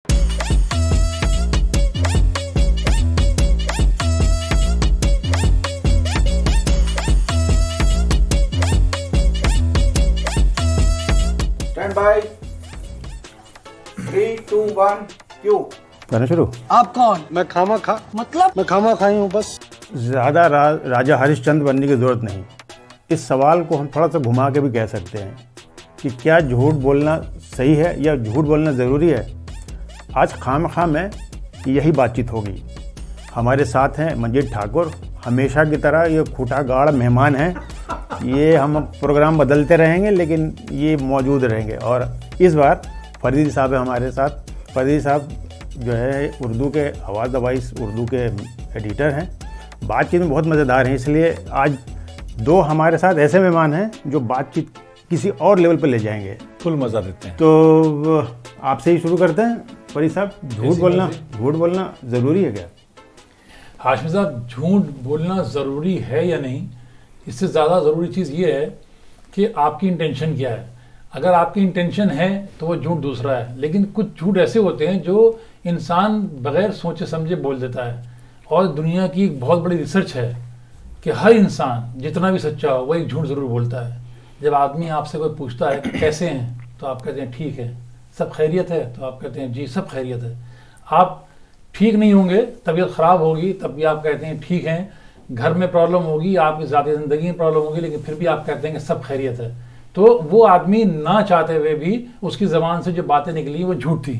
Stand by 3, 2, 1 क्यों करना शुरू। आप कौन? मैं खामा खा मतलब मैं खामा खाई हूँ बस। ज़्यादा राजा हरिश्चंद्र बनने की ज़रूरत नहीं। इस सवाल को हम थोड़ा सा घुमा के भी कह सकते हैं कि क्या झूठ बोलना सही है या झूठ बोलना ज़रूरी है। आज खामखा में यही बातचीत होगी। हमारे साथ हैं मंजीत ठाकुर, हमेशा की तरह ये खूटा गाड़ मेहमान हैं। ये हम प्रोग्राम बदलते रहेंगे लेकिन ये मौजूद रहेंगे। और इस बार फरीदी साहब है हमारे साथ। फरीदी साहब जो है उर्दू के आवाज़ दवाइस उर्दू के एडिटर हैं। बातचीत में बहुत मज़ेदार हैं, इसलिए आज दो हमारे साथ ऐसे मेहमान हैं जो बातचीत किसी और लेवल पर ले जाएंगे, फुल मज़ा देते हैं। तो आपसे ही शुरू करते हैं। फरीद साहब, झूठ बोलना ज़रूरी है क्या? हाशमी साहब, झूठ बोलना ज़रूरी है या नहीं, इससे ज़्यादा ज़रूरी चीज़ ये है कि आपकी इंटेंशन क्या है। अगर आपकी इंटेंशन है तो वो झूठ दूसरा है, लेकिन कुछ झूठ ऐसे होते हैं जो इंसान बगैर सोचे समझे बोल देता है। और दुनिया की एक बहुत बड़ी रिसर्च है कि हर इंसान जितना भी सच्चा हो वो एक झूठ ज़रूर बोलता है। जब आदमी आपसे कोई पूछता है कि कैसे हैं तो आप कहते हैं ठीक है। सब खैरियत है तो आप कहते हैं जी सब खैरियत है। आप ठीक नहीं होंगे, तबीयत ख़राब होगी तब भी आप कहते हैं ठीक है। घर में प्रॉब्लम होगी, आपकी ज़ाती ज़िंदगी में प्रॉब्लम होगी, लेकिन फिर भी आप कहते हैं कि सब खैरियत है। तो वो आदमी ना चाहते हुए भी उसकी ज़बान से जो बातें निकली वो झूठ थी।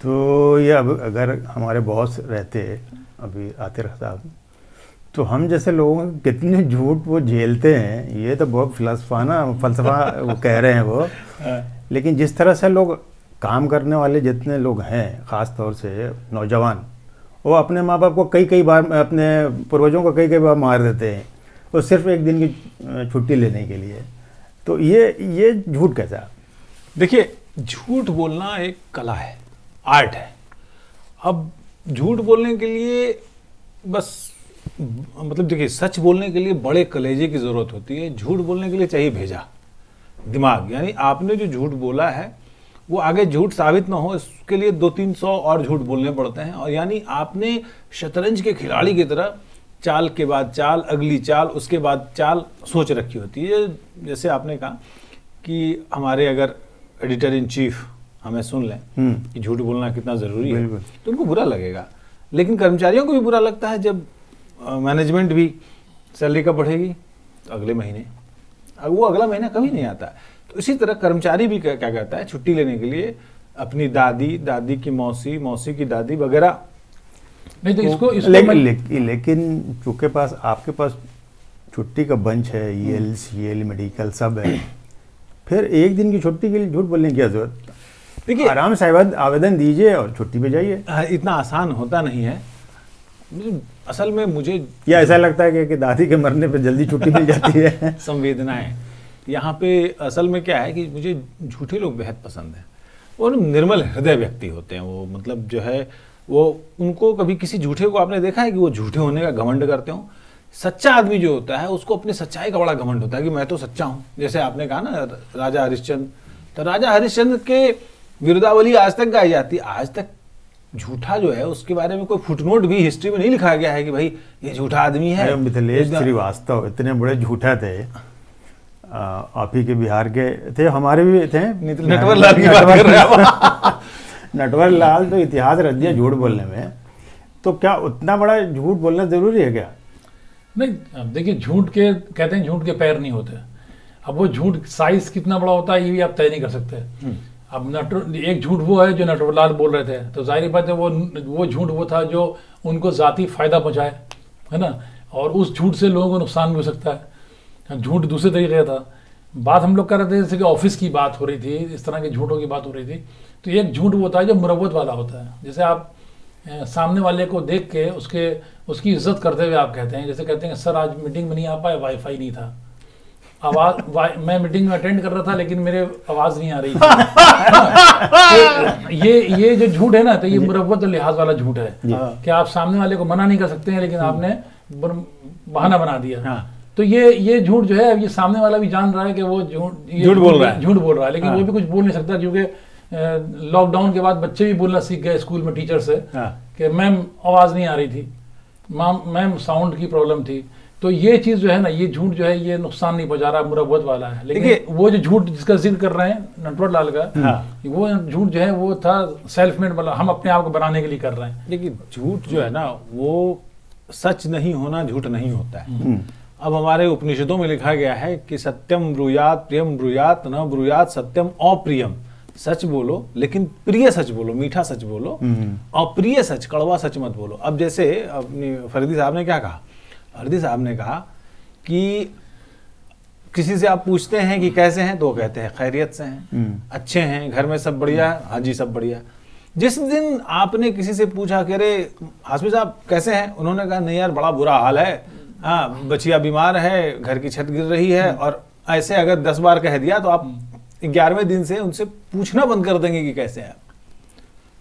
तो ये अब अगर हमारे बॉस रहते अभी आतिर साहब, तो हम जैसे लोगों कितने झूठ वो झेलते हैं, ये तो बहुत फलसफा वो कह रहे हैं वो। लेकिन जिस तरह से लोग काम करने वाले जितने लोग हैं, ख़ास तौर से नौजवान, वो अपने माँ बाप को कई बार, अपने पूर्वजों को कई बार मार देते हैं वो सिर्फ एक दिन की छुट्टी लेने के लिए। तो ये झूठ कैसा? देखिए, झूठ बोलना एक कला है, आर्ट है। अब झूठ बोलने के लिए बस मतलब देखिए, सच बोलने के लिए बड़े कलेजे की ज़रूरत होती है। झूठ बोलने के लिए चाहिए भेजा, दिमाग। यानी आपने जो झूठ बोला है वो आगे झूठ साबित ना हो, इसके लिए 200-300 और झूठ बोलने पड़ते हैं। और यानी आपने शतरंज के खिलाड़ी की तरह चाल के बाद चाल, अगली चाल, उसके बाद चाल सोच रखी होती है। जैसे आपने कहा कि हमारे अगर एडिटर इन चीफ हमें सुन लें कि झूठ बोलना कितना ज़रूरी है तो उनको बुरा लगेगा। लेकिन कर्मचारियों को भी बुरा लगता है जब मैनेजमेंट भी सैलरी कब बढ़ेगी तो अगले महीने, वो अगला महीना कभी नहीं आता। तो इसी तरह कर्मचारी भी क्या करता है, छुट्टी लेने के लिए अपनी दादी की मौसी की दादी वगैरह नहीं तो इसको लेकिन चूंकि आपके पास छुट्टी का बंच है, EL, CL, मेडिकल सब है, फिर एक दिन की छुट्टी के लिए झूठ बोलने की क्या जरूरत? देखिए, आराम से आवेदन दीजिए और छुट्टी पे जाइए। इतना आसान होता नहीं है असल में। मुझे या ऐसा लगता है कि दादी के मरने पे जल्दी छुट्टी मिल जाती है। संवेदनाएं यहाँ पे असल में क्या है कि मुझे झूठे लोग बेहद पसंद हैं। वो निर्मल हृदय व्यक्ति होते हैं। वो मतलब जो है वो, उनको कभी किसी झूठे को आपने देखा है कि वो झूठे होने का घमंड करते हो? सच्चा आदमी जो होता है उसको अपनी सच्चाई का बड़ा घमंड होता है कि मैं तो सच्चा हूँ। जैसे आपने कहा ना राजा हरिश्चंद्र, तो राजा हरिश्चंद्र के विरुद्धावली आज तक गाई जाती है। आज तक झूठा जो है उसके बारे में कोई फुटनोट भी हिस्ट्री में नहीं लिखा गया है कि भाई ये झूठा आदमी है। मिथिलेश श्रीवास्तव इतने बड़े झूठा थे, आप ही के बिहार के थे, हमारे भी थे। नटवर लाल की बात कर रहे हैं। नटवर लाल तो इतिहास रच दिया झूठ बोलने में। तो क्या उतना बड़ा झूठ बोलना जरूरी है क्या? नहीं, अब देखिए, झूठ के कहते हैं झूठ के पैर नहीं होते। अब वो झूठ साइज कितना बड़ा होता है ये भी आप तय नहीं कर सकते। अब एक झूठ वो है जो नटवरलाल बोल रहे थे, तो जाहिर बात है वो झूठ वो था जो उनको ज़ाती फ़ायदा पहुँचाए, है ना। और उस झूठ से लोगों को नुकसान भी हो सकता है। झूठ दूसरे तरीके का था। बात हम लोग कर रहे थे जैसे कि ऑफिस की बात हो रही थी, इस तरह के झूठों की बात हो रही थी। तो एक झूठ वो होता है जो मुरव्वत वाला होता है। जैसे आप सामने वाले को देख के उसकी इज्जत करते हुए आप कहते हैं, जैसे कहते हैं सर आज मीटिंग में नहीं आ पाए, वाईफाई नहीं था। मैं मीटिंग में अटेंड कर रहा था लेकिन मेरे आवाज नहीं आ रही थी। तो ये जो झूठ है ना, तो ये मुरव्वत लिहाज वाला झूठ है कि आप सामने वाले को मना नहीं कर सकते हैं लेकिन आपने बहाना बना दिया। तो ये झूठ जो है, ये सामने वाला भी जान रहा है कि वो झूठ बोल रहा है, लेकिन वो भी कुछ बोल नहीं सकता क्योंकि लॉकडाउन के बाद बच्चे भी बोलना सीख गए स्कूल में टीचर से हाँ। कि मैम आवाज़ नहीं आ रही थी, मैम साउंड की प्रॉब्लम थी। तो ये चीज़ जो है ना, ये झूठ जो है ये नुकसान नहीं पहुंचा रहा, मुरब्बत वाला है। लेकिन वो जो झूठ जिसका जिक्र कर रहे हैं नटवर लाल का, हाँ। वो झूठ जो है वो था सेल्फ मेड, मतलब हम अपने आप को बनाने के लिए कर रहे हैं। देखिए झूठ जो है ना वो सच नहीं होना झूठ नहीं होता है। अब हमारे उपनिषदों में लिखा गया है कि सत्यम ब्रूयात प्रियम ब्रूयात न ब्रूयात सत्यम अप्रियम। सच बोलो लेकिन प्रिय सच बोलो, मीठा सच बोलो, अप्रिय सच, कड़वा सच मत बोलो। अब जैसे अपनी फरीदी साहब ने क्या कहा, फरीदी साहब ने कहा कि किसी से आप पूछते हैं कि कैसे हैं, तो वो कहते हैं खैरियत से हैं, अच्छे हैं, घर में सब बढ़िया है, हाँ जी सब बढ़िया। जिस दिन आपने किसी से पूछा कि अरे हाशमी साहब कैसे हैं, उन्होंने कहा नहीं यार बड़ा बुरा हाल है, हाँ बचिया बीमार है, घर की छत गिर रही है, और ऐसे अगर 10 बार कह दिया तो आप 11वें दिन से उनसे पूछना बंद कर देंगे कि कैसे हैं।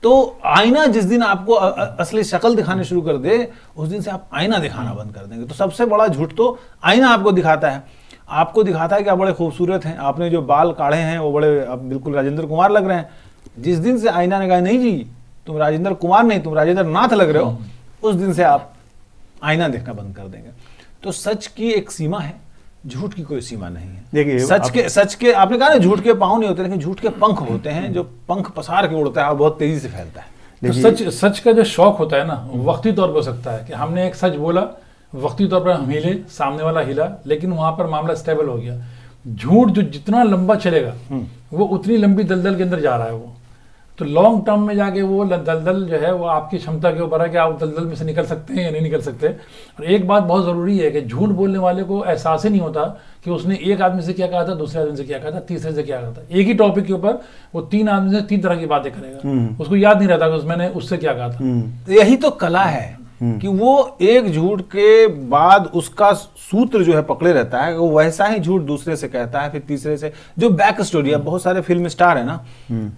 तो आईना जिस दिन आपको असली शक्ल दिखाने शुरू कर दे, उस दिन से आप आईना दिखाना बंद कर देंगे। तो सबसे बड़ा झूठ तो आईना आपको दिखाता है, आपको दिखाता है कि आप बड़े खूबसूरत हैं, आपने जो बाल काढ़े हैं वो बड़े आप बिल्कुल राजेंद्र कुमार लग रहे हैं। जिस दिन से आईना ने कहा नहीं जी तुम राजेंद्र कुमार नहीं, तुम राजेंद्र नाथ लग रहे हो, उस दिन से आप आईना देखना बंद कर देंगे। तो सच की एक सीमा है, झूठ की कोई सीमा नहीं है। देखिए सच के आपने कहा ना झूठ के पाँव नहीं होते, लेकिन झूठ के पंख होते हैं जो पंख पसार के उड़ता है और बहुत तेजी से फैलता है। तो सच का जो शौक होता है ना वक्ती तौर पर हो सकता है कि हमने एक सच बोला, वक्ती तौर पर हम हिले, सामने वाला हिला, लेकिन वहां पर मामला स्टेबल हो गया। झूठ जो जितना लंबा चलेगा वो उतनी लंबी दलदल के अंदर जा रहा है वो, तो लॉन्ग टर्म में जाके वो दलदल जो है वो आपकी क्षमता के ऊपर है कि आप दलदल में से निकल सकते हैं या नहीं निकल सकते। और एक बात बहुत ज़रूरी है कि झूठ बोलने वाले को एहसास ही नहीं होता कि उसने एक आदमी से क्या कहा था, दूसरे आदमी से क्या कहा था, तीसरे से क्या कहा था। एक ही टॉपिक के ऊपर वो 3 आदमी से 3 तरह की बातें करेगा, उसको याद नहीं रहता कि मैंने उससे क्या कहा था। यही तो कला है कि वो एक झूठ के बाद उसका सूत्र जो है पकड़े रहता है, वो वैसा ही झूठ दूसरे से कहता है, फिर तीसरे से। जो बैक स्टोरी है, बहुत सारे फिल्म स्टार है ना,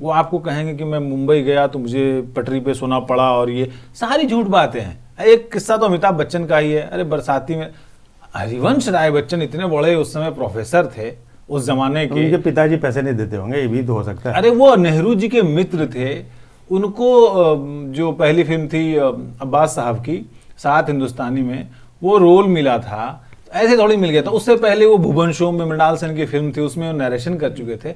वो आपको कहेंगे कि मैं मुंबई गया तो मुझे पटरी पे सोना पड़ा, और ये सारी झूठ बातें हैं। एक किस्सा तो अमिताभ बच्चन का ही है। अरे बरसाती में हरिवंश राय बच्चन इतने बड़े उस समय प्रोफेसर थे उस जमाने के, उनके पिताजी पैसे नहीं देते होंगे, ये भी तो हो सकता है। अरे वो नेहरू जी के मित्र थे, उनको जो पहली फिल्म थी अब्बास साहब की सात हिंदुस्तानी में वो रोल मिला था, ऐसे थोड़ी मिल गया था। उससे पहले वो भुवन शोम में मृणाल सेन की फिल्म थी, उसमें वो नरेशन कर चुके थे।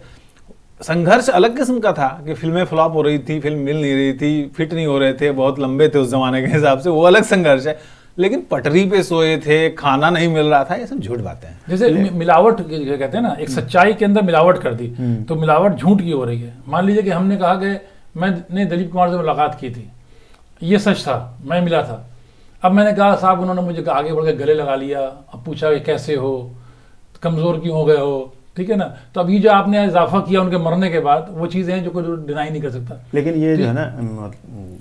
संघर्ष अलग किस्म का था कि फिल्में फ्लॉप हो रही थी, फिल्म मिल नहीं रही थी, फिट नहीं हो रहे थे, बहुत लंबे थे उस जमाने के हिसाब से, वो अलग संघर्ष है। लेकिन पटरी पे सोए थे, खाना नहीं मिल रहा था, ये सब झूठ बातें हैं। जैसे मिलावट कहते हैं ना, एक सच्चाई के अंदर मिलावट कर दी तो मिलावट झूठ की हो रही है। मान लीजिए कि हमने कहा कि मैंने दिलीप कुमार से मुलाकात की थी, ये सच था, मैं मिला था। अब मैंने कहा साहब उन्होंने मुझे आगे बढ़ के गले लगा लिया, अब पूछा कि कैसे हो, कमज़ोर क्यों हो गए हो, ठीक है ना। तो अभी जो आपने इजाफा किया उनके मरने के बाद, वो चीज़ें हैं जो कोई डिनाई नहीं कर सकता। लेकिन ये जो है ना,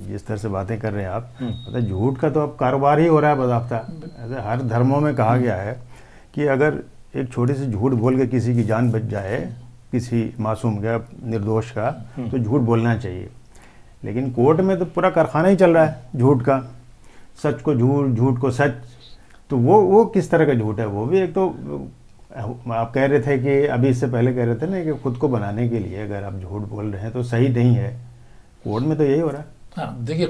जिस तरह से बातें कर रहे हैं आप, मतलब झूठ का तो अब कारोबार ही हो रहा है बज़ाब्ता। ऐसे हर धर्मों में कहा गया है कि अगर एक छोटी सी झूठ बोल के किसी की जान बच जाए, किसी मासूम का, निर्दोष का, तो झूठ बोलना चाहिए। लेकिन कोर्ट में तो पूरा कारखाना ही चल रहा है झूठ का, सच को झूठ, झूठ को सच। तो वो किस तरह का झूठ है? वो भी एक तो आप कह रहे थे कि अभी इससे पहले कह रहे थे ना कि खुद को बनाने के लिए अगर आप झूठ बोल रहे हैं तो सही नहीं है। कोर्ट में तो यही हो रहा है। हाँ देखिए,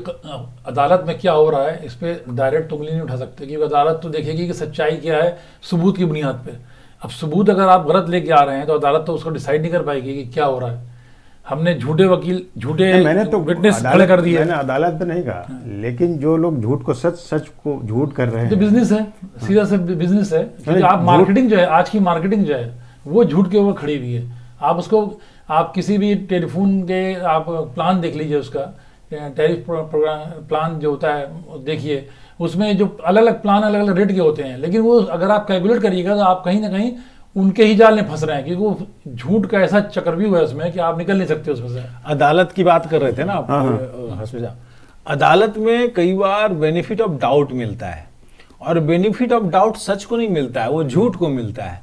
अदालत में क्या हो रहा है इस पर डायरेक्ट उंगली नहीं उठा सकते, क्योंकि अदालत तो देखेगी कि सच्चाई क्या है सबूत की बुनियाद पे। अब सबूत अगर आप गलत लेके आ रहे हैं तो अदालत तो उसको डिसाइड नहीं कर पाएगी कि क्या हो रहा है। हमने झूठे वकील, झूठे मैंने तो विटनेस खड़े कर दिए। मैंने अदालत पे नहीं कहा, लेकिन जो लोग झूठ को सच, सच को झूठ कर रहे हैं, तो बिजनेस है, सीधा से बिजनेस है। क्योंकि आप मार्केटिंग जो है, आज की मार्केटिंग जो है वो झूठ के ऊपर खड़ी हुई है। आप उसको, आप किसी भी टेलीफोन के आप प्लान देख लीजिए, उसका टैरिफ प्लान जो होता है देखिए, उसमें जो अलग अलग प्लान अलग अलग रेट के होते हैं, लेकिन वो अगर आप कैलकुलेट करिएगा तो आप कहीं ना कहीं उनके ही जाल में फंस रहे हैं, क्योंकि वो झूठ का ऐसा चक्रव्यूह है उसमें कि आप निकल नहीं सकते उसमें से। अदालत की बात कर रहे थे ना आप हाशमी साहब, अदालत में कई बार बेनिफिट ऑफ डाउट मिलता है, और बेनिफिट ऑफ डाउट सच को नहीं मिलता है, वो झूठ को मिलता है।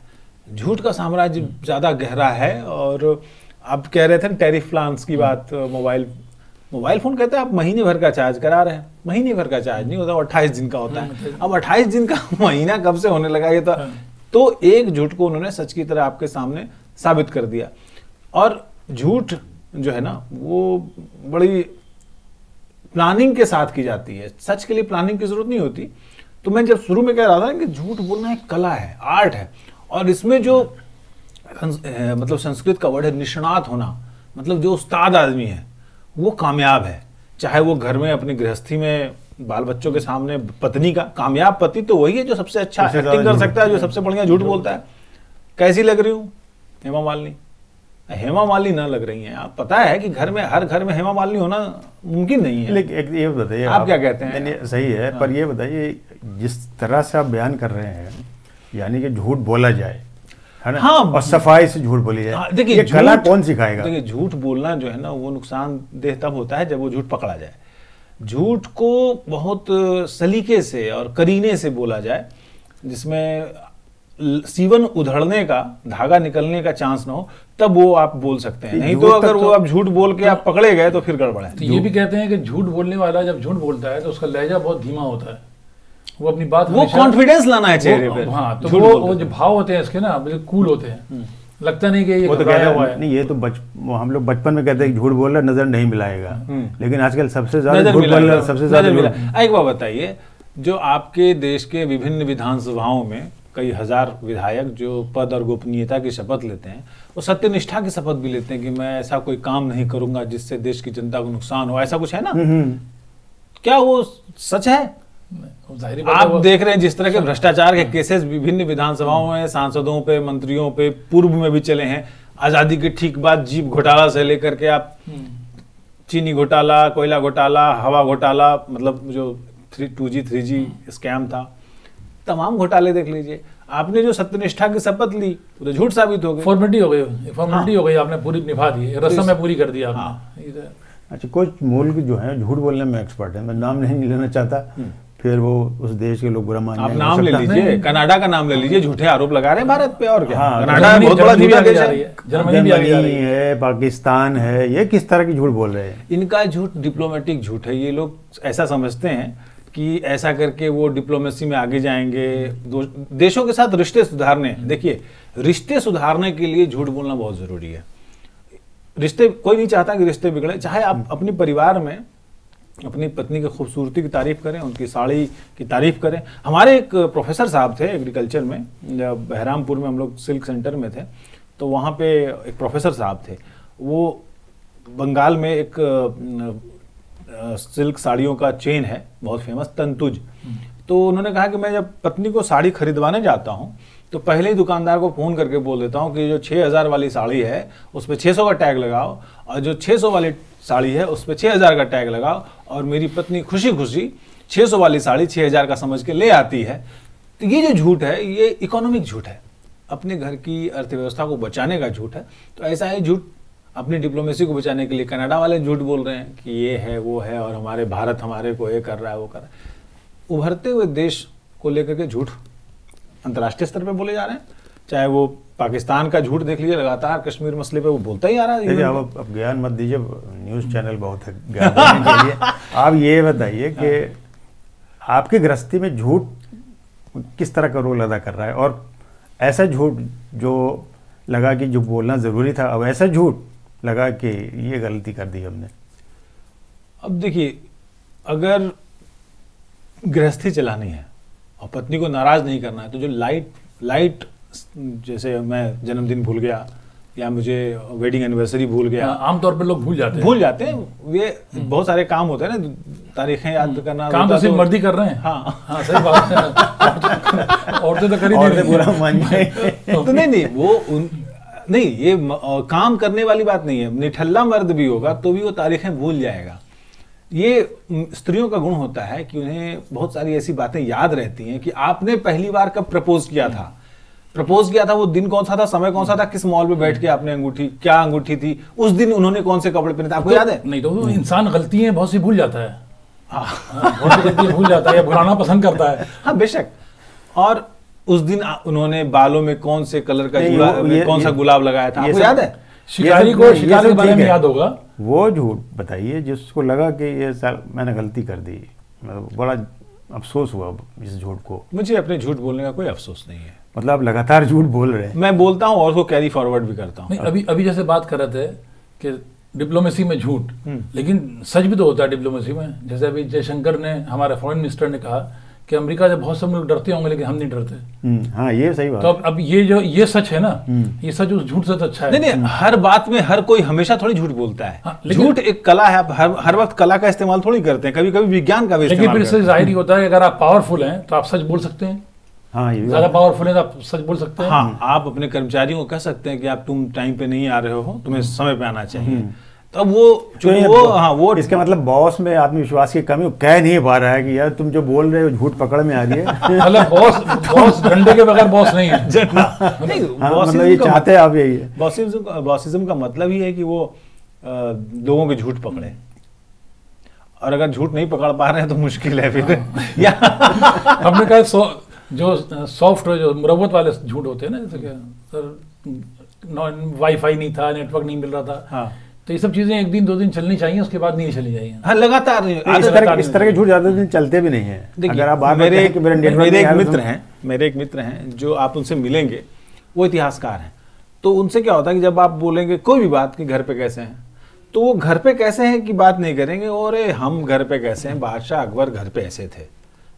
झूठ का साम्राज्य ज्यादा गहरा है। और आप कह रहे थे टैरिफ प्लान्स की बात, मोबाइल फोन कहते हैं आप महीने भर का चार्ज करा रहे हैं, महीने भर का चार्ज नहीं होता, 28 दिन का होता है। अब 28 दिन का महीना कब से होने लगा ये तो एक झूठ को उन्होंने सच की तरह आपके सामने साबित कर दिया। और झूठ जो है ना वो बड़ी प्लानिंग के साथ की जाती है। सच के लिए प्लानिंग की जरूरत नहीं होती। तो मैं जब शुरू में कह रहा था कि झूठ बोलना एक कला है, आर्ट है, और इसमें जो मतलब संस्कृत का वर्ड है निष्णात होना, मतलब जो उस्ताद आदमी है वो कामयाब है। चाहे वो घर में अपनी गृहस्थी में बाल बच्चों के सामने पत्नी का, कामयाब पति तो वही है जो सबसे अच्छा एक्टिंग कर सकता है, जो सबसे बढ़िया झूठ बोलता है। कैसी लग रही हूँ हेमा मालिनी? हेमा मालिनी ना लग रही हैं आप। पता है कि घर में, हर घर में हेमा मालिनी होना मुमकिन नहीं है। लेकिन ये बताइए आप क्या कहते हैं? नहीं, सही है। पर ये बताइए जिस तरह से आप बयान कर रहे हैं, यानी कि झूठ बोला जाए, है ना, हाँ, और सफाई से झूठ बोली जाए, देखिए ये कला कौन सिखाएगा? देखिए झूठ बोलना जो है ना वो नुकसानदेह तब होता है जब वो झूठ पकड़ा जाए। झूठ को बहुत सलीके से और करीने से बोला जाए, जिसमें सीवन उधड़ने का, धागा निकलने का चांस ना हो, तब वो आप बोल सकते हैं। नहीं तो अगर वो आप झूठ बोल के आप पकड़े गए तो फिर गड़बड़ है। तो ये भी कहते हैं कि झूठ बोलने वाला जब झूठ बोलता है तो उसका लहजा बहुत धीमा होता है, वो अपनी बात, वो कॉन्फिडेंस लाना है चेहरे पे। हाँ, तो वो जो भाव होते हैं इसके ना बिल्कुल कूल होते हैं, लगता नहीं कि ये वो तो घबराया हुआ है। नहीं, ये तो हम लोग बचपन में कहते हैं झूठ बोल रहा नजर नहीं मिलाएगा, लेकिन आजकल सबसे ज्यादा झूठ बोल रहा, सबसे ज्यादा। एक बात बताइए, जो आपके देश के विभिन्न विधानसभाओं में कई हजार विधायक जो पद और गोपनीयता की शपथ लेते हैं, वो सत्यनिष्ठा की शपथ भी लेते हैं कि मैं ऐसा कोई काम नहीं करूंगा जिससे देश की जनता को नुकसान हो, ऐसा कुछ है ना? क्या वो सच है? आप देख रहे हैं जिस तरह के भ्रष्टाचार के केसेस विभिन्न विधानसभाओं में सांसदों पे, मंत्रियों पे पूर्व में भी चले हैं। आजादी के ठीक बाद जीप घोटाला से लेकर के आप चीनी घोटाला, कोयला घोटाला, हवा घोटाला, मतलब जो 2G 3G स्कैम था, तमाम घोटाले देख लीजिए। आपने जो सत्यनिष्ठा की शपथ ली वो तो झूठ साबित हो गई, फॉर्मेलिटी हो गई, फॉर्मेलिटी हो गई, आपने पूरी निभा दी, रस्म में पूरी कर दिया आपने। अच्छा, कुछ मुल्क जो है झूठ बोलने में एक्सपर्ट है, मैं नाम नहीं लेना चाहता, फिर वो उस देश के लोग बुरा मान आप नाम ले लीजिए, कनाडा का नाम ले लीजिए, झूठे आरोप लगा रहे हैं भारत पे, और क्या? हाँ, कनाडा बहुत बड़ा झूठा देश है, जर्मनी है, पाकिस्तान है, ये किस तरह की झूठ बोल रहे हैं? इनका झूठ डिप्लोमेटिक झूठ है। ये लोग ऐसा समझते हैं कि ऐसा करके वो डिप्लोमेसी में आगे जाएंगे, देशों के साथ रिश्ते सुधारने। देखिए, रिश्ते सुधारने के लिए झूठ बोलना बहुत जरूरी है। रिश्ते, कोई नहीं चाहता कि रिश्ते बिगड़े। चाहे आप अपने परिवार में अपनी पत्नी की खूबसूरती की तारीफ करें, उनकी साड़ी की तारीफ करें। हमारे एक प्रोफेसर साहब थे एग्रीकल्चर में, जब बहरामपुर में हम लोग सिल्क सेंटर में थे, तो वहाँ पे एक प्रोफेसर साहब थे, वो बंगाल में एक सिल्क साड़ियों का चेन है बहुत फेमस, तंतुज। तो उन्होंने कहा कि मैं जब पत्नी को साड़ी खरीदवाने जाता हूँ तो पहले ही दुकानदार को फ़ोन करके बोल देता हूँ कि जो 6000 वाली साड़ी है उस पर 600 का टैग लगाओ, और जो 600 वाली साड़ी है उस पर 6000 का टैग लगाओ, और मेरी पत्नी खुशी खुशी 600 वाली साड़ी 6000 का समझ के ले आती है। तो ये जो झूठ है ये इकोनॉमिक झूठ है, अपने घर की अर्थव्यवस्था को बचाने का झूठ है। तो ऐसा है झूठ अपनी डिप्लोमेसी को बचाने के लिए कनाडा वाले झूठ बोल रहे हैं कि ये है वो है, और हमारे भारत हमारे को ये कर रहा है वो कर रहा है। उभरते हुए देश को लेकर के झूठ अंतर्राष्ट्रीय स्तर पे बोले जा रहे हैं। चाहे वो पाकिस्तान का झूठ देख लीजिए, लगातार कश्मीर मसले पे वो बोलता ही आ रहा है। अब ज्ञान मत दीजिए, न्यूज़ चैनल बहुत है ज्ञान देने के लिए। आप ये बताइए कि आपकी गृहस्थी में झूठ किस तरह का रोल अदा कर रहा है, और ऐसा झूठ जो लगा कि जो बोलना ज़रूरी था, अब ऐसा झूठ लगा कि ये गलती कर दी हमने। अब देखिए, अगर गृहस्थी चलानी है और पत्नी को नाराज नहीं करना है, तो जो लाइट जैसे मैं जन्मदिन भूल गया या मुझे वेडिंग एनिवर्सरी भूल गया, आमतौर पर लोग भूल जाते हैं। ये बहुत सारे काम होते हैं ना, तारीखें याद करना, काम तो सिर्फ मर्दी कर रहे हैं। हाँ, सही बात है। औरतें तो कर ही नहीं, बुरा मान जाए तो नहीं वो नहीं, ये काम करने वाली बात नहीं है। निठल्ला मर्द भी होगा तो भी वो तारीखें भूल जाएगा। ये स्त्रियों का गुण होता है कि उन्हें बहुत सारी ऐसी बातें याद रहती हैं कि आपने पहली बार कब प्रपोज किया था, वो दिन कौन सा था, समय कौन सा था, किस मॉल में बैठ के आपने क्या अंगूठी थी, उस दिन उन्होंने कौन से कपड़े पहने थे, आपको याद है? नहीं, तो इंसान गलतियां बहुत सी भूल जाता है। बहुत सी गलतियां भूल जाता है या भुलाना पसंद करता है। हाँ, बेशक। और उस दिन उन्होंने बालों में कौन से कलर का कौन सा गुलाब लगाया था, आपको याद है? शिकारी को शिकारी के बारे में याद होगा। वो झूठ बताइए जिसको लगा कि ये साल मैंने गलती कर दी, बड़ा अफसोस हुआ इस झूठ को। मुझे अपने झूठ बोलने का कोई अफसोस नहीं है। मतलब आप लगातार झूठ बोल रहे हैं। मैं बोलता हूँ और उसको कैरी फॉरवर्ड भी करता हूँ। अभी जैसे बात कर रहे थे कि डिप्लोमेसी में झूठ, लेकिन सच भी तो होता है डिप्लोमेसी में। जैसे अभी जयशंकर ने, हमारे फॉरेन मिनिस्टर ने कहा कि अमेरिका से बहुत से मुल्क डरते होंगे लेकिन हम नहीं डरते। हाँ, ये सही बात। तो अब ये सच है ना, ये सच उस झूठ से तो अच्छा है। नहीं, हर बात में हर कोई हमेशा थोड़ी झूठ बोलता है। हाँ, झूठ एक कला है, आप हर वक्त कला का इस्तेमाल थोड़ी करते हैं, कभी कभी विज्ञान का भी लेकिन इस्तेमाल फिर करते इससे जाहिर ही होता है कि अगर आप पावरफुल हैं तो आप सच बोल सकते हैं। हाँ, ये भी ज्यादा पावरफुल है तो आप सच बोल सकते हैं। हाँ, आप अपने कर्मचारियों को कह सकते हैं कि आप तुम टाइम पे नहीं आ रहे हो, तुम्हें समय पे आना चाहिए। तब वो इसका मतलब बॉस में आत्मविश्वास की कमी, कह नहीं पा रहा है कि यार तुम जो बोल रहे हो झूठ पकड़ में आ रही है। मतलब बॉस डंडे के बगैर बॉस नहीं है। नहीं, हाँ, मतलब ये चाहते हैं आप यही है। बॉसिज्म का मतलब ही है कि वो लोगों के झूठ पकड़े, और अगर झूठ नहीं पकड़ पा रहे हैं तो मुश्किल है फिर। या हमने कहा जो सॉफ्ट जो मुरव्वत वाले झूठ होते हैं ना, जैसे कि सर वाईफाई नहीं था, नेटवर्क नहीं मिल रहा था। हाँ, तो ये सब चीजें एक दिन 2 दिन चलनी चाहिए, उसके बाद नहीं चली जाएगी। हाँ, लगातार नहीं। इस तरह के झूठ ज्यादा दिन चलते भी नहीं है। अगर आप मेरे एक मित्र हैं जो आप उनसे मिलेंगे, वो इतिहासकार हैं। तो उनसे क्या होता है कि जब आप बोलेंगे कोई भी बात कि घर पे कैसे हैं, तो वो घर पे कैसे हैं की बात नहीं करेंगे, और हम घर पे कैसे हैं, बादशाह अकबर घर पे ऐसे थे,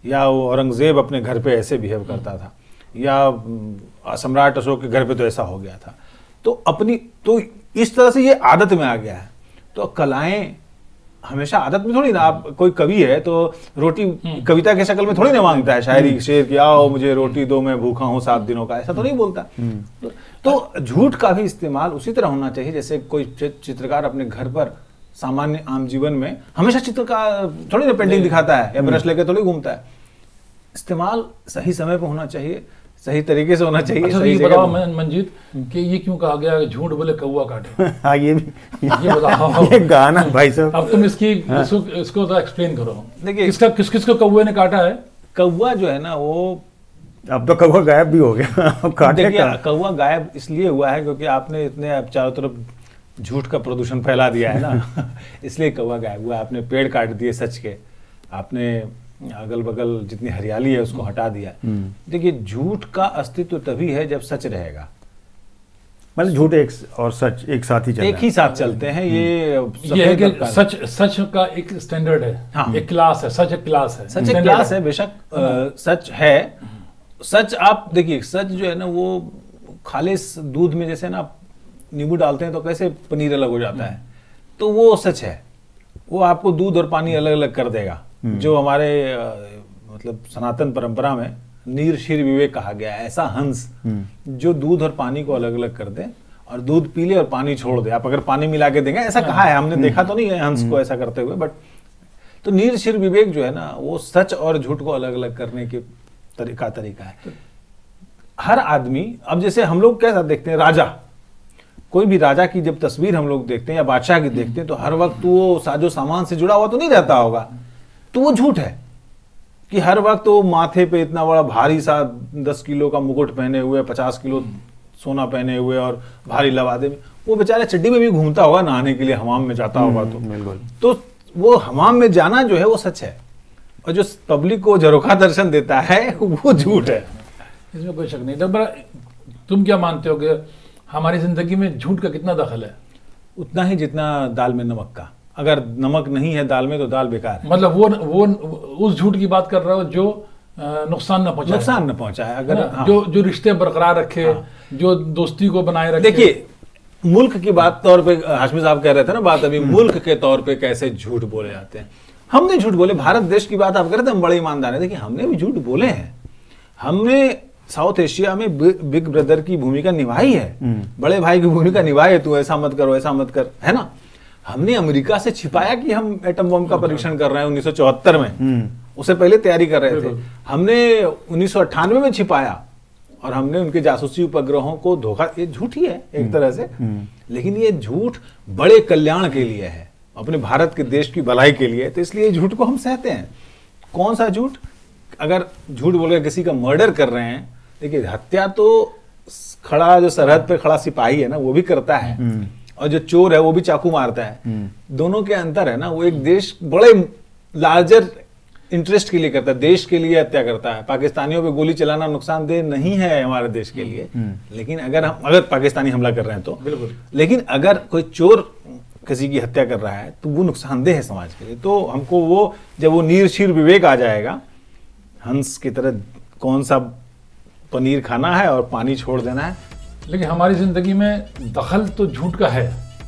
या वो औरंगजेब अपने घर पे ऐसे बिहेव करता था, या सम्राट अशोक के घर पे तो ऐसा हो गया था। तो इस तरह से ये आदत में आ गया है। तो कलाएं हमेशा आदत में थोड़ी ना, आप कोई कवि है तो रोटी कविता के शक्ल में थोड़ी ना मांगता है, शायरी शेर की आओ मुझे रोटी दो मैं भूखा हूँ 7 दिनों का, ऐसा तो नहीं बोलता। तो झूठ का भी इस्तेमाल उसी तरह होना चाहिए जैसे कोई चित्रकार अपने घर पर सामान्य आम जीवन में हमेशा चित्रकार थोड़ी ना पेंटिंग दिखाता है या ब्रश लेकर थोड़ी घूमता है। इस्तेमाल सही समय पर होना चाहिए, सही तरीके से होना चाहिए। अच्छा, ये बताओ मंजीत कि ये क्यों कहा गया झूठ बोले कौवा काटे? हाँ, ये बताओ। ये गाना भाई साहब, अब तुम इसको तो एक्सप्लेन करो। देखिए किस को कौवे ने काटा है? कौवा जो है ना, वो अब तो कौवा गायब भी हो गया। काटे का कौवा गायब इसलिए हुआ है क्योंकि आपने इतने चारों तरफ झूठ का प्रदूषण फैला दिया है ना, इसलिए कौवा गायब हुआ। आपने पेड़ काट दिए सच के, आपने अगल बगल जितनी हरियाली है उसको हटा दिया। देखिए, झूठ का अस्तित्व तभी है जब सच रहेगा। मतलब झूठ और सच एक साथ ही एक ही साथ चलते हैं। ये है कि सच का एक स्टैंडर्ड है। हाँ। एक क्लास है, सच एक क्लास है, सच एक क्लास है। बेशक सच है। सच आप देखिए, सच जो है ना वो खालिस दूध में जैसे ना नींबू डालते हैं तो कैसे पनीर अलग हो जाता है, तो वो सच है। वो आपको दूध और पानी अलग अलग कर देगा। जो हमारे मतलब सनातन परंपरा में नीर शीर विवेक कहा गया है, ऐसा हंस जो दूध और पानी को अलग अलग कर दे और दूध पी ले और पानी छोड़ दे। आप अगर पानी मिला के देंगे, ऐसा कहा है, हमने देखा तो नहीं है हंस को ऐसा करते हुए, बट तो नीर शीर विवेक जो है ना, वो सच और झूठ को अलग अलग करने के तरीका है। हर आदमी, अब जैसे हम लोग कैसा देखते हैं, राजा, कोई भी राजा की जब तस्वीर हम लोग देखते हैं या बादशाह की देखते हैं तो हर वक्त वो साजो सामान से जुड़ा हुआ तो नहीं रहता होगा, तो वो झूठ है कि हर वक्त वो माथे पे इतना बड़ा भारी सा 10 किलो का मुकुट पहने हुए, 50 किलो सोना पहने हुए और भारी लवादे में, वो बेचारा चड्डी में भी घूमता होगा, नहाने के लिए हमाम में जाता होगा। तो वो हमाम में जाना जो है वो सच है, और जो पब्लिक को झरोखा दर्शन देता है वो झूठ है। इसमें कोई शक नहीं। तो तुम क्या मानते हो कि हमारी जिंदगी में झूठ का कितना दखल है? उतना ही जितना दाल में नमक का। अगर नमक नहीं है दाल में तो दाल बेकार है। मतलब वो उस झूठ की बात कर रहा हो जो नुकसान न पहुंचाए, अगर हाँ। जो रिश्ते बरकरार रखे, हाँ। जो दोस्ती को बनाए रखे। देखिए, मुल्क की बात तौर पे हाशमी साहब कह रहे थे ना बात अभी, मुल्क के तौर पे कैसे झूठ बोले जाते हैं। हमने झूठ बोले, भारत देश की बात आप कर रहे थे, हम बड़े ईमानदार हैं। देखिए, हमने भी झूठ बोले हैं। हमने साउथ एशिया में बिग ब्रदर की भूमिका निभाई है, बड़े भाई की भूमिका निभाई है, तू ऐसा मत करो, ऐसा मत कर, है ना। हमने अमेरिका से छिपाया कि हम एटम बम का परीक्षण कर रहे हैं 1974 में, उससे पहले तैयारी कर रहे थे। हमने 1998 में छिपाया और हमने उनके जासूसी उपग्रहों को धोखा, ये झूठ ही है एक तरह से, लेकिन ये झूठ बड़े कल्याण के लिए है, अपने भारत के देश की भलाई के लिए, तो इसलिए झूठ को हम सहते हैं। कौन सा झूठ? अगर झूठ बोलकर किसी का मर्डर कर रहे हैं, देखिए हत्या तो खड़ा जो सरहद पे खड़ा सिपाही है ना वो भी करता है, और जो चोर है वो भी चाकू मारता है। दोनों के अंतर है ना, वो एक देश बड़े लार्जर इंटरेस्ट के लिए करता है, देश के लिए हत्या करता है। पाकिस्तानियों पे गोली चलाना नुकसानदेह नहीं है हमारे देश के लिए, लेकिन अगर पाकिस्तानी हमला कर रहे हैं तो बिल्कुल। लेकिन अगर कोई चोर किसी की हत्या कर रहा है तो वो नुकसानदेह है समाज के लिए। तो हमको वो जब वो नीरशीर विवेक आ जाएगा, हंस की तरह कौन सा पनीर खाना है और पानी छोड़ देना है। लेकिन हमारी जिंदगी में दखल तो झूठ का है,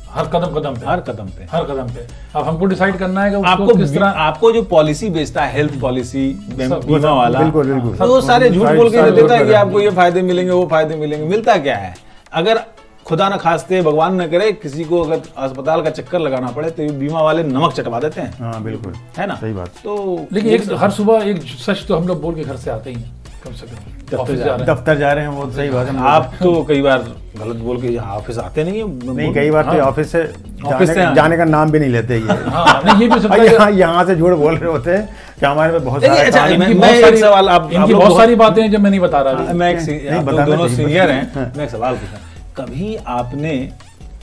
हर कदम कदम पे, हर कदम पे, हर कदम पे। अब हमको डिसाइड करना है कि उसको आपको किस तरह। आपको जो पॉलिसी बेचता है, हेल्थ पॉलिसी, बीमा वाला, बिल्कुल बिल्कुल, तो वो सारे झूठ बोल के सारे देता है झूठ कि आपको ये फायदे मिलेंगे, वो फायदे मिलेंगे। मिलता क्या है? अगर खुदा न खास्ते, भगवान न करे, किसी को अगर अस्पताल का चक्कर लगाना पड़े तो ये बीमा वाले नमक चटवा देते हैं। हाँ बिल्कुल, है ना? सही बात। तो लेकिन एक हर सुबह एक सच तो हम लोग बोल के घर से आते ही हैं, कम से कम ऑफिस जा रहे हैं। दफ्तर जा रहे हैं, वो सही बात है। आप तो कई बार गलत बोल के ऑफिस आते नहीं है। नहीं, कई बार तो ऑफिस से जाने का नाम भी नहीं लेते ये। हाँ, नहीं, ये भी सकता है कि यहाँ से झूठ बोल रहे होते हैं कि हमारे पे बहुत अच्छा, सारा इनकी मैं बहुत एक सारी सवाल, आप इनकी लोग बहुत सारी बातें हैं जो मैं नहीं बता रहा। मैं एक आप लोग दोनों सीनियर हैं, मैं एक सवाल पूछा, कभी आपने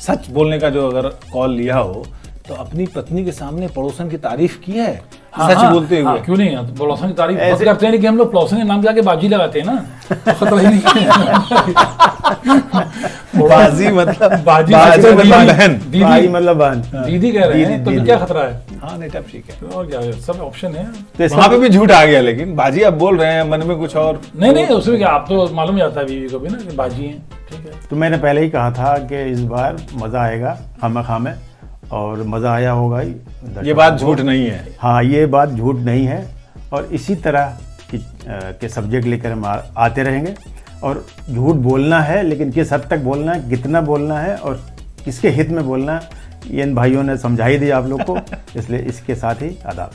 सच बोलने का जो अगर कॉल लिया हो तो अपनी पत्नी के सामने पड़ोसन की तारीफ की है? सच बोलते हुए? क्यों नहीं? पड़ोसन की तारीफ बहुत करते हैं, लेकिन हम लोग पड़ोसन के नाम जाके बाजी लगाते हैं ना, तो खतरा ही नहीं है। बाजी मतलब बाजी मतलब बहन, भाई मतलब बहन, दीदी कह रहे हैं, तो क्या खतरा है? हाँ नहीं तब ठीक है। और क्या है, सब ऑप्शन है। वहाँ पे भी झूठ आ गया, लेकिन बाजी आप बोल रहे हैं, मन में कुछ और। नहीं, उसमें क्या, आप तो मालूम जाता है बीवी को भी ना कि बाजी है, ठीक है। तो मैंने पहले ही कहा था कि इस बार मजा आएगा खामा में, और मजा आया होगा ही। ये बात झूठ नहीं है। हाँ, ये बात झूठ नहीं है, और इसी तरह के सब्जेक्ट लेकर हम आते रहेंगे। और झूठ बोलना है, लेकिन किस हद तक बोलना है, कितना बोलना है और किसके हित में बोलना है, ये इन भाइयों ने समझा ही दिया आप लोग को। इसलिए इसके साथ ही आदाब।